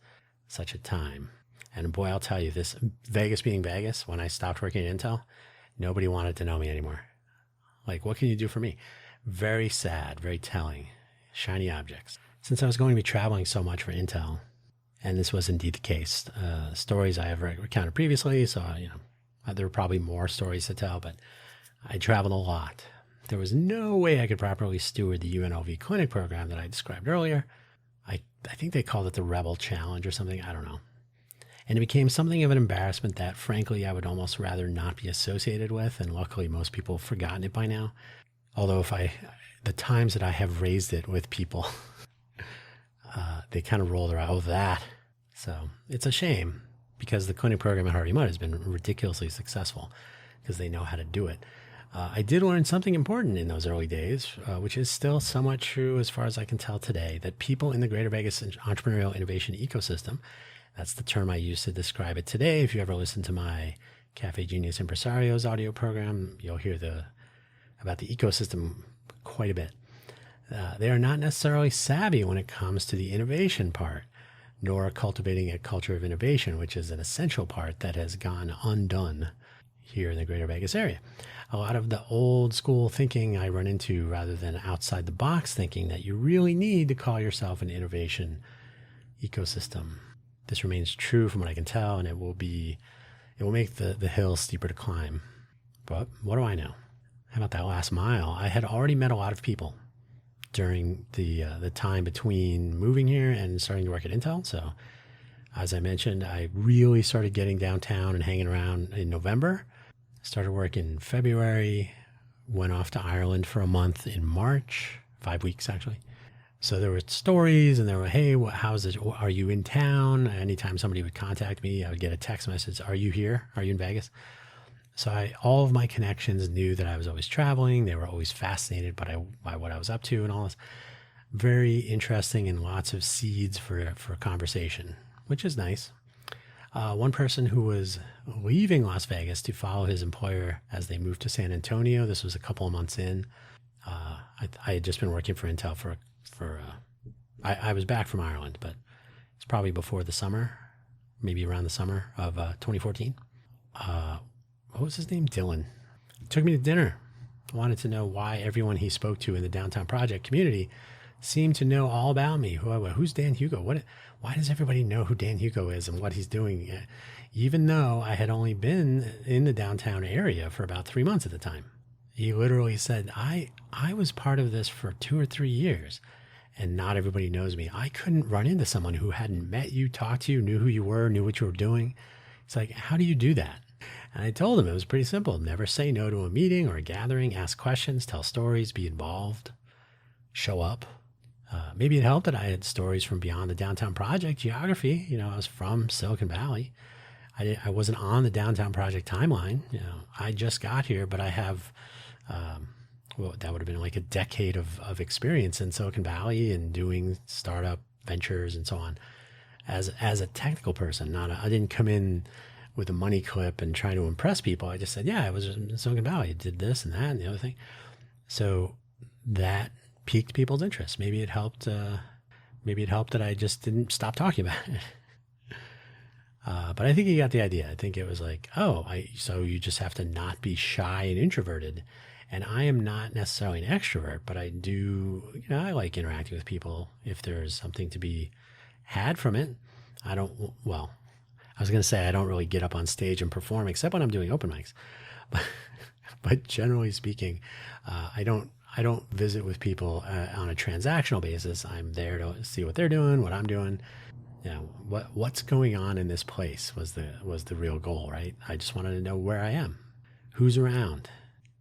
Such a time. And boy, I'll tell you this, Vegas being Vegas, when I stopped working at Intel, nobody wanted to know me anymore. Like, what can you do for me? Very sad, very telling. Shiny objects. Since I was going to be traveling so much for Intel, and this was indeed the case, stories I have recounted previously, so there were probably more stories to tell, but I traveled a lot. There was no way I could properly steward the UNLV clinic program that I described earlier. I think they called it the Rebel Challenge or something. I don't know. And it became something of an embarrassment that, frankly, I would almost rather not be associated with, and luckily most people have forgotten it by now. Although the times that I have raised it with people, they kind of roll their eyes, oh, that. So it's a shame because the clinic program at Harvey Mudd has been ridiculously successful because they know how to do it. I did learn something important in those early days, which is still somewhat true as far as I can tell today, that people in the Greater Vegas entrepreneurial innovation ecosystem, that's the term I use to describe it today. If you ever listen to my Cafe Genius Impresarios audio program, you'll hear about the ecosystem quite a bit. They are not necessarily savvy when it comes to the innovation part, nor cultivating a culture of innovation, which is an essential part that has gone undone here in the Greater Vegas area. A lot of the old school thinking I run into rather than outside the box thinking that you really need to call yourself an innovation ecosystem. This remains true from what I can tell, and it will make the hill steeper to climb. But what do I know? How about that last mile? I had already met a lot of people during the time between moving here and starting to work at Intel. So as I mentioned, I really started getting downtown and hanging around in November. Started work in February, went off to Ireland for a month in March, 5 weeks actually. So there were stories and there were, hey, how's it? Are you in town? Anytime somebody would contact me, I would get a text message. Are you here? Are you in Vegas? So all of my connections knew that I was always traveling. They were always fascinated by what I was up to and all this. Very interesting and lots of seeds for conversation, which is nice. One person who was leaving Las Vegas to follow his employer as they moved to San Antonio. This was a couple of months in. I had just been working for Intel I was back from Ireland, but it's probably before the summer, maybe around the summer of 2014. What was his name? Dylan. Took me to dinner wanted to know why everyone he spoke to in the Downtown Project community seemed to know all about me. Who's Dan Hugo? Why does everybody know who Dan Hugo is and what he's doing? Even though I had only been in the downtown area for about 3 months at the time. He literally said, I was part of this for 2 or 3 years, and not everybody knows me. I couldn't run into someone who hadn't met you, talked to you, knew who you were, knew what you were doing. It's like, how do you do that? And I told him it was pretty simple. Never say no to a meeting or a gathering. Ask questions, tell stories, be involved, show up. Maybe it helped that I had stories from beyond the Downtown Project geography. I was from Silicon Valley. I wasn't on the Downtown Project timeline. I just got here, but I have, that would have been like a decade of experience in Silicon Valley and doing startup ventures and so on. As a technical person, I didn't come in with a money clip and try to impress people. I just said, yeah, I was in Silicon Valley. I did this and that and the other thing. So that piqued people's interest. Maybe it helped that I just didn't stop talking about it. But I think you got the idea. I think it was like, so you just have to not be shy and introverted. And I am not necessarily an extrovert, but I do, I like interacting with people. If there's something to be had from it, I was going to say I don't really get up on stage and perform except when I'm doing open mics. But generally speaking, I don't visit with people on a transactional basis. I'm there to see what they're doing, what I'm doing. What's going on in this place was the real goal, right? I just wanted to know where I am, who's around,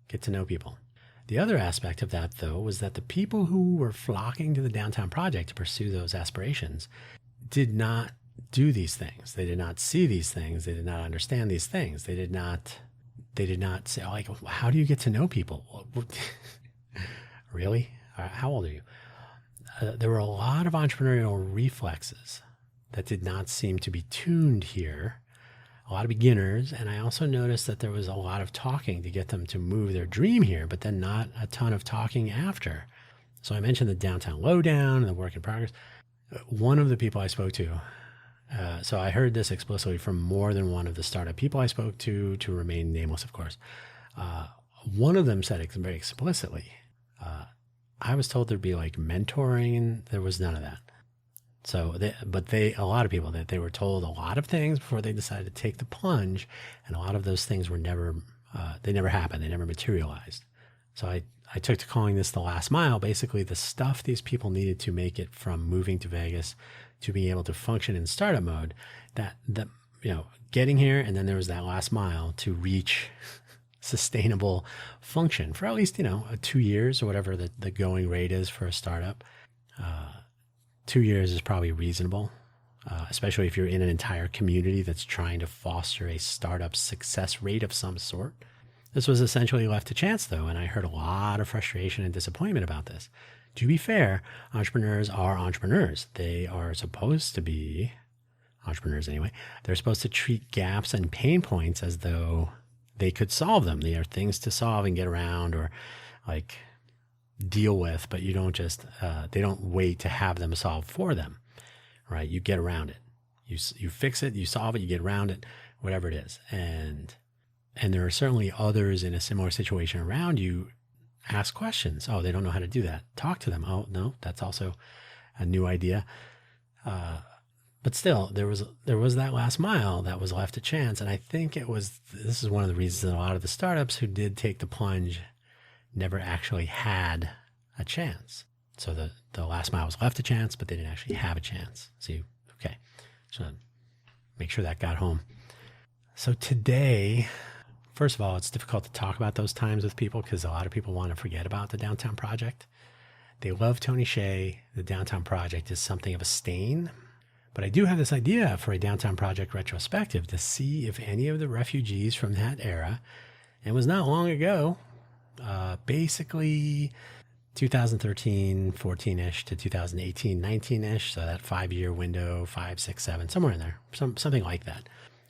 get to know people. The other aspect of that, though, was that the people who were flocking to the Downtown Project to pursue those aspirations did not do these things. They did not see these things. They did not understand these things. They did not say, like, how do you get to know people? Really? How old are you? There were a lot of entrepreneurial reflexes that did not seem to be tuned here. A lot of beginners. And I also noticed that there was a lot of talking to get them to move their dream here, but then not a ton of talking after. So I mentioned the downtown lowdown and the work in progress. One of the people I spoke to, so I heard this explicitly from more than one of the startup people I spoke to remain nameless, of course. One of them said it very explicitly. I was told there'd be like mentoring, and there was none of that. So, a lot of people, that they were told a lot of things before they decided to take the plunge, and a lot of those things were never happened. They never materialized. So I took to calling this the last mile. Basically, the stuff these people needed to make it from moving to Vegas to being able to function in startup mode, that getting here, and then there was that last mile to reach sustainable function for at least 2 years or whatever the going rate is for a startup. 2 years is probably reasonable, especially if you're in an entire community that's trying to foster a startup success rate of some sort. This was essentially left to chance, though, and I heard a lot of frustration and disappointment about this. To be fair, entrepreneurs are entrepreneurs. They are supposed to be entrepreneurs anyway. They're supposed to treat gaps and pain points as though they could solve them. They are things to solve and get around or like deal with, but you don't just, they don't wait to have them solved for them, right? You get around it. You fix it, you solve it, you get around it, whatever it is. And there are certainly others in a similar situation around you. Ask questions. Oh, they don't know how to do that. Talk to them. Oh, no, that's also a new idea. But still, there was that last mile that was left to chance. And I think this is one of the reasons that a lot of the startups who did take the plunge never actually had a chance. So the last mile was left to chance, but they didn't actually have a chance. See, okay. So make sure that got home. So today, first of all, it's difficult to talk about those times with people because a lot of people want to forget about the Downtown Project. They love Tony Hsieh. The Downtown Project is something of a stain. But I do have this idea for a Downtown Project retrospective to see if any of the refugees from that era, and it was not long ago, basically 2013, 14-ish to 2018, 19-ish, so that 5-year window, 5, 6, 7, somewhere in there, something like that.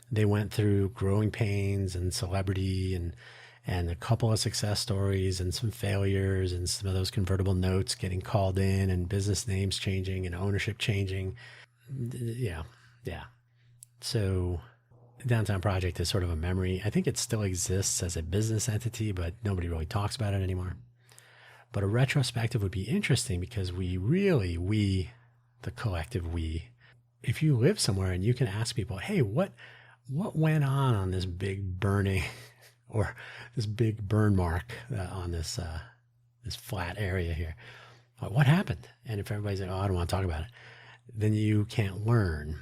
They went through growing pains and celebrity and a couple of success stories and some failures and some of those convertible notes getting called in and business names changing and ownership changing. Yeah. So Downtown Project is sort of a memory. I think it still exists as a business entity, but nobody really talks about it anymore. But a retrospective would be interesting because the collective we, if you live somewhere and you can ask people, hey, what went on this big burning or this big burn mark on this flat area here? What happened? And if everybody's like, oh, I don't want to talk about it, then you can't learn.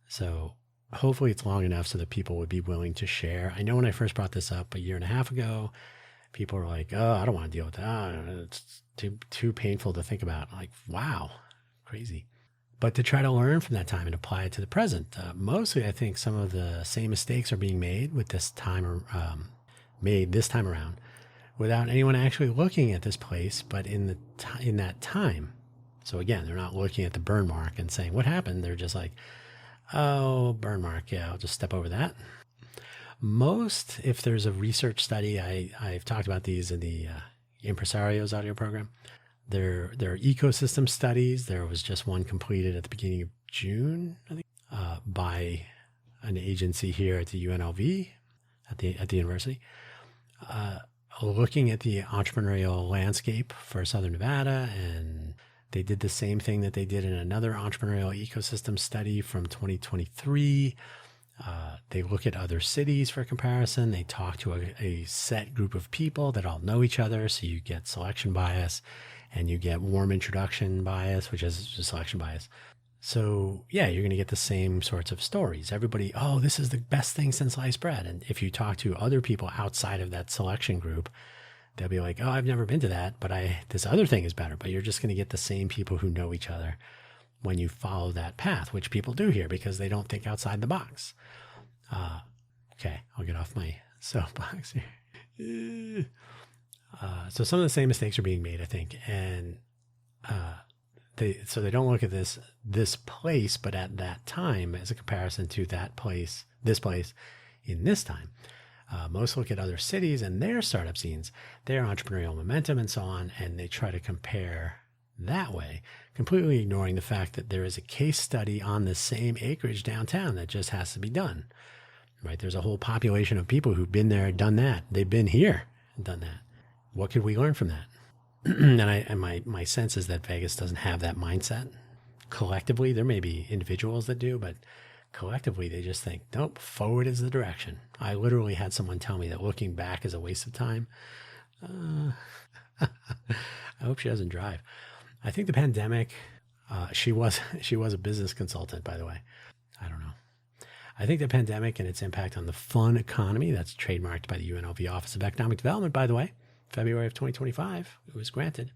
So hopefully it's long enough so that people would be willing to share. I know when I first brought this up a year and a half ago, people were like, oh, I don't want to deal with that. It's too painful to think about. Like, wow, crazy. But to try to learn from that time and apply it to the present. Mostly, I think some of the same mistakes are being made with this time, made this time around, without anyone actually looking at this place, but in that time. So again, they're not looking at the burn mark and saying, what happened? They're just like, oh, burn mark. Yeah, I'll just step over that. Most, if there's a research study, I've talked about these in the Impresarios audio program. There are ecosystem studies. There was just one completed at the beginning of June, I think, by an agency here at the UNLV, at the university, looking at the entrepreneurial landscape for Southern Nevada. And they did the same thing that they did in another entrepreneurial ecosystem study from 2023. They look at other cities for comparison. They talk to a set group of people that all know each other. So you get selection bias and you get warm introduction bias, which is just selection bias. So yeah, you're going to get the same sorts of stories. Everybody, oh, this is the best thing since sliced bread. And if you talk to other people outside of that selection group, they'll be like, oh, I've never been to that, but this other thing is better. But you're just going to get the same people who know each other when you follow that path, which people do here because they don't think outside the box. Okay, I'll get off my soapbox here. So some of the same mistakes are being made, I think, and they don't look at this place, but at that time as a comparison to this place in this time. Most look at other cities and their startup scenes, their entrepreneurial momentum and so on, and they try to compare that way, completely ignoring the fact that there is a case study on the same acreage downtown that just has to be done, right? There's a whole population of people who've been there, done that. They've been here and done that. What could we learn from that? And my sense is that Vegas doesn't have that mindset. Collectively, there may be individuals that do, but collectively, they just think, nope, forward is the direction. I literally had someone tell me that looking back is a waste of time. I hope she doesn't drive. I think the pandemic, she was a business consultant, by the way. I don't know. I think the pandemic and its impact on the fun economy, that's trademarked by the UNLV Office of Economic Development, by the way, February of 2025, it was granted.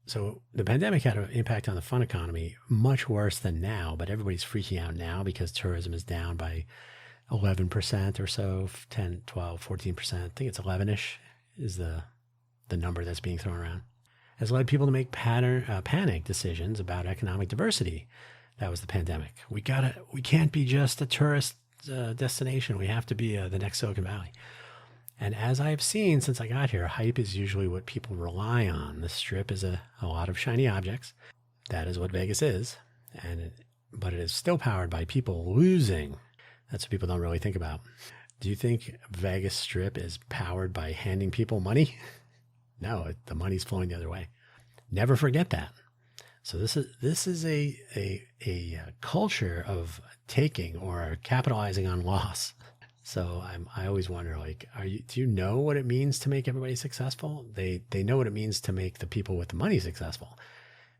So the pandemic had an impact on the fun economy much worse than now, but everybody's freaking out now because tourism is down by 11% or so, 10, 12, 14%. I think it's 11-ish is the number that's being thrown around. Has led people to make panic decisions about economic diversity. That was the pandemic. We can't be just a tourist destination. We have to be the next Silicon Valley. And as I've seen since I got here, hype is usually what people rely on. The Strip is a lot of shiny objects. That is what Vegas is. But it is still powered by people losing. That's what people don't really think about. Do you think Vegas Strip is powered by handing people money? No, the money's flowing the other way. Never forget that. So this is a culture of taking or capitalizing on loss. So I always wonder, like, do you know what it means to make everybody successful? They know what it means to make the people with the money successful.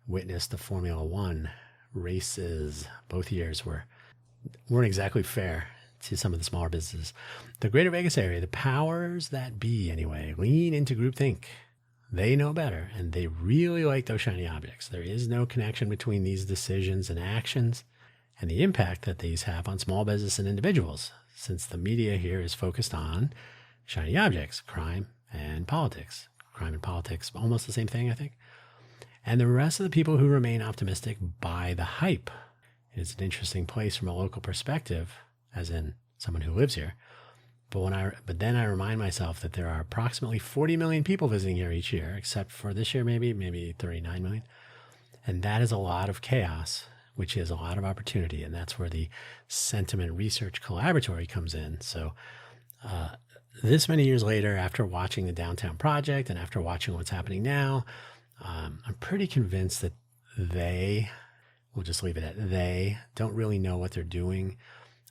Witness the Formula One races. Both years weren't exactly fair to some of the smaller businesses. The Greater Vegas area, the powers that be anyway, lean into groupthink. They know better, and they really like those shiny objects. There is no connection between these decisions and actions and the impact that these have on small business and individuals, since the media here is focused on shiny objects, crime and politics. Crime and politics, almost the same thing, I think. And the rest of the people who remain optimistic buy the hype. It's an interesting place from a local perspective, as in someone who lives here. But then I remind myself that there are approximately 40 million people visiting here each year, except for this year, maybe 39 million. And that is a lot of chaos which is a lot of opportunity. And that's where the Sentiment Research Collaboratory comes in. So this many years later, after watching the Downtown Project and after watching what's happening now, I'm pretty convinced that we'll just leave it at they don't really know what they're doing.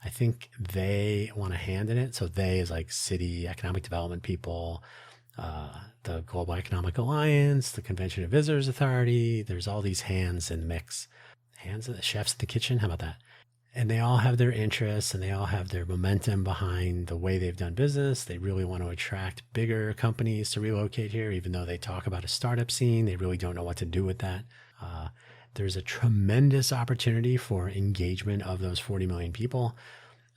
I think they want a hand in it. So they is like city economic development people, the Global Economic Alliance, the Convention of Visitors Authority. There's all these hands in the mix. Hands of the chefs in the kitchen. How about that? And they all have their interests and they all have their momentum behind the way they've done business. They really want to attract bigger companies to relocate here, even though they talk about a startup scene. They really don't know what to do with that. There's a tremendous opportunity for engagement of those 40 million people.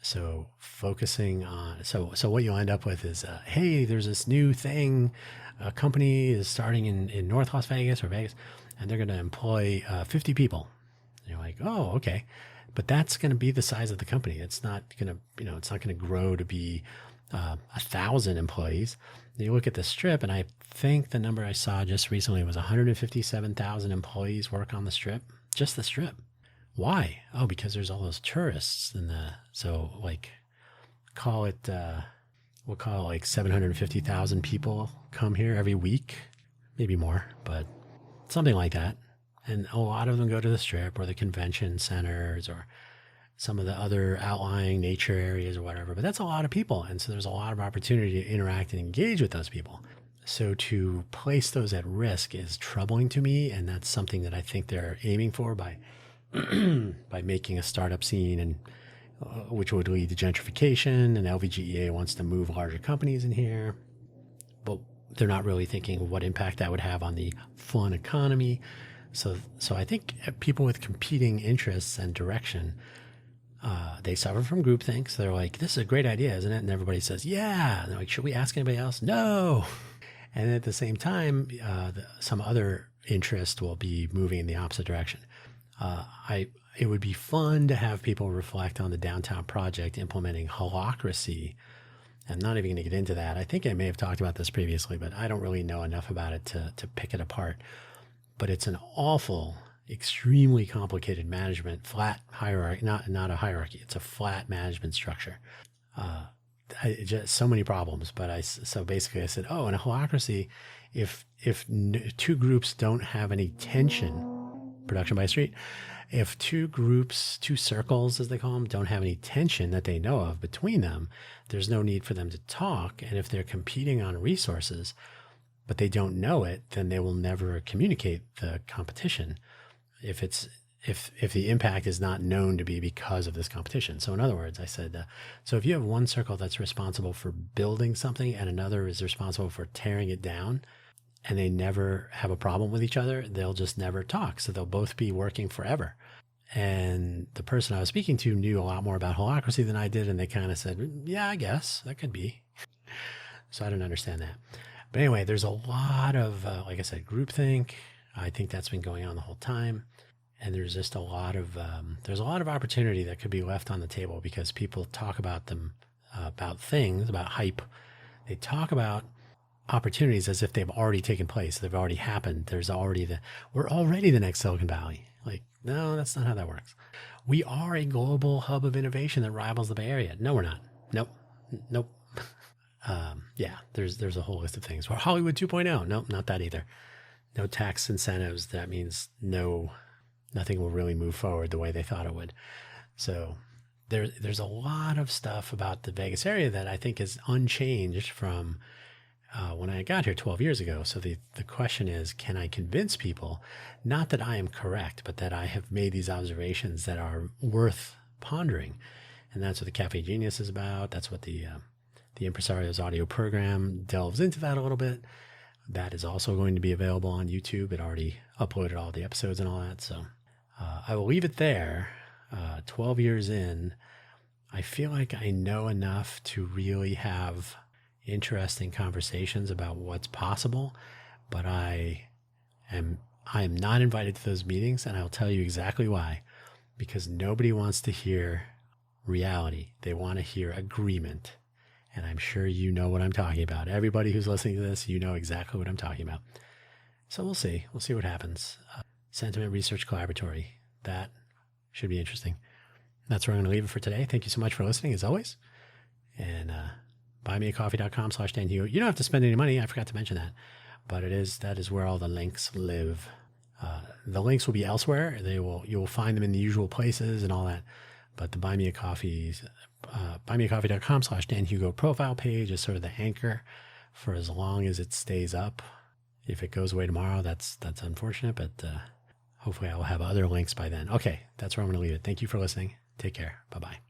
So focusing on, so what you'll end up with is, hey, there's this new thing. A company is starting in North Las Vegas or Vegas, and they're going to employ 50 people. And you're like, oh, okay. But that's going to be the size of the company. It's not going to, it's not going to grow to be 1,000 employees. You look at the Strip, and I think the number I saw just recently was 157,000 employees work on the Strip, just the Strip. Why? Oh, because there's all those tourists so like we'll call it like 750,000 people come here every week, maybe more, but something like that. And a lot of them go to the Strip or the convention centers or some of the other outlying nature areas or whatever, but that's a lot of people. And so there's a lot of opportunity to interact and engage with those people. So to place those at risk is troubling to me. And that's something that I think they're aiming for by making a startup scene, and which would lead to gentrification. And LVGEA wants to move larger companies in here, but they're not really thinking what impact that would have on the fun economy. So I think people with competing interests and direction, they suffer from groupthink. So they're like, this is a great idea, isn't it? And everybody says, yeah. And they're like, should we ask anybody else? No. And at the same time, some other interest will be moving in the opposite direction. It would be fun to have people reflect on the Downtown Project implementing holacracy. I'm not even going to get into that. I think I may have talked about this previously, but I don't really know enough about it to pick it apart. But it's an awful, extremely complicated management, flat hierarchy, not a hierarchy. It's a flat management structure. Just so many problems. But so basically I said, in a holacracy, if two groups don't have any tension, production by street, if two circles, as they call them, don't have any tension that they know of between them, there's no need for them to talk. And if they're competing on resources, but they don't know it, then they will never communicate the competition if the impact is not known to be because of this competition. So in other words, I said, so if you have one circle that's responsible for building something and another is responsible for tearing it down, and they never have a problem with each other, they'll just never talk. So they'll both be working forever. And the person I was speaking to knew a lot more about holacracy than I did. And they kind of said, yeah, I guess that could be. So I don't understand that. But anyway, there's a lot of, like I said, groupthink. I think that's been going on the whole time. And there's just a lot of opportunity that could be left on the table because people talk about them, about things, about hype. They talk about opportunities as if they've already taken place. They've already happened. We're already the next Silicon Valley. Like, no, that's not how that works. We are a global hub of innovation that rivals the Bay Area. No, we're not. Nope. Yeah, there's a whole list of things. Or Hollywood 2.0. Nope, not that either. No tax incentives. That means nothing will really move forward the way they thought it would. So there's a lot of stuff about the Vegas area that I think is unchanged from when I got here 12 years ago. So the question is, can I convince people, not that I am correct, but that I have made these observations that are worth pondering? And that's what the Cafe Genius is about. That's what the Impresario's audio program delves into that a little bit. That is also going to be available on YouTube. It already uploaded all the episodes and all that. So I will leave it there. 12 years in, I feel like I know enough to really have interesting conversations about what's possible, but I am not invited to those meetings, and I'll tell you exactly why. Because nobody wants to hear reality. They want to hear agreement. And I'm sure you know what I'm talking about. Everybody who's listening to this, you know exactly what I'm talking about. So we'll see. We'll see what happens. Sentiment Research Collaboratory. That Should be interesting. That's where I'm going to leave it for today. Thank you so much for listening, as always. And buymeacoffee.com/Dan Hugo. You don't have to spend any money. I forgot to mention that. But that is where all the links live. The links will be elsewhere. You'll find them in the usual places and all that. But the buymeacoffee.com/Dan Hugo profile page is sort of the anchor for as long as it stays up. If it goes away tomorrow, that's unfortunate, but hopefully I will have other links by then. Okay, that's where I'm going to leave it. Thank you for listening. Take care. Bye-bye.